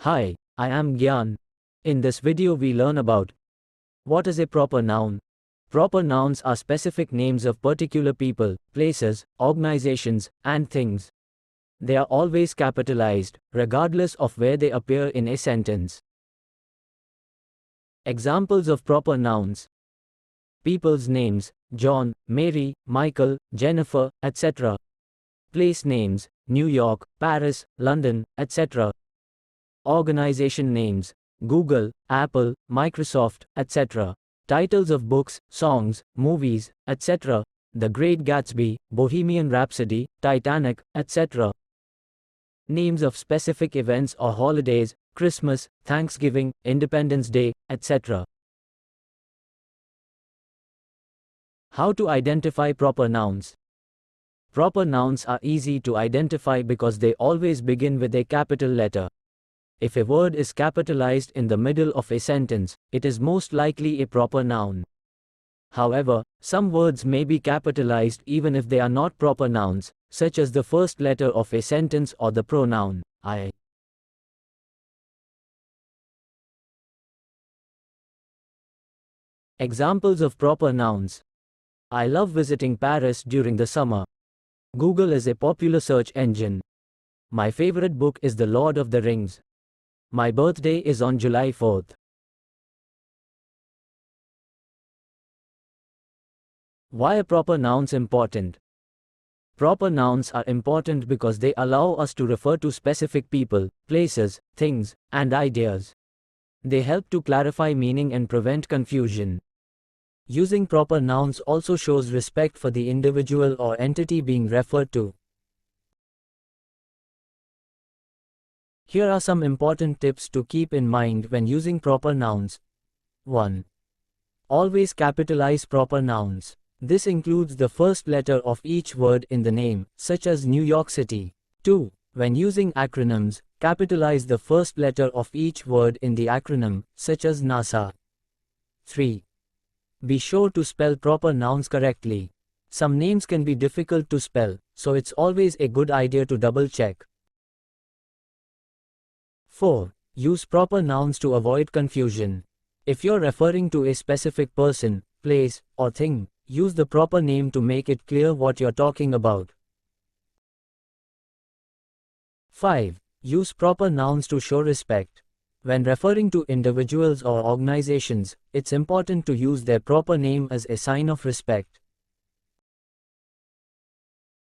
Hi, I am Gyan. In this video we learn about what is a proper noun. Proper nouns are specific names of particular people, places, organizations, and things. They are always capitalized, regardless of where they appear in a sentence. Examples of proper nouns: people's names, John, Mary, Michael, Jennifer, etc. Place names, New York, Paris, London, etc. Organization names, Google, Apple, Microsoft, etc. Titles of books, songs, movies, etc. The Great Gatsby, Bohemian Rhapsody, Titanic, etc. Names of specific events or holidays, Christmas, Thanksgiving, Independence Day, etc. How to identify proper nouns? Proper nouns are easy to identify because they always begin with a capital letter. If a word is capitalized in the middle of a sentence, it is most likely a proper noun. However, some words may be capitalized even if they are not proper nouns, such as the first letter of a sentence or the pronoun I. Examples of proper nouns: I love visiting Paris during the summer. Google is a popular search engine. My favorite book is The Lord of the Rings. My birthday is on July 4th. Why are proper nouns important? Proper nouns are important because they allow us to refer to specific people, places, things, and ideas. They help to clarify meaning and prevent confusion. Using proper nouns also shows respect for the individual or entity being referred to. Here are some important tips to keep in mind when using proper nouns. 1. Always capitalize proper nouns. This includes the first letter of each word in the name, such as New York City. 2. When using acronyms, capitalize the first letter of each word in the acronym, such as NASA. 3. Be sure to spell proper nouns correctly. Some names can be difficult to spell, so it's always a good idea to double-check. 4. Use proper nouns to avoid confusion. If you're referring to a specific person, place, or thing, use the proper name to make it clear what you're talking about. 5. Use proper nouns to show respect. When referring to individuals or organizations, it's important to use their proper name as a sign of respect.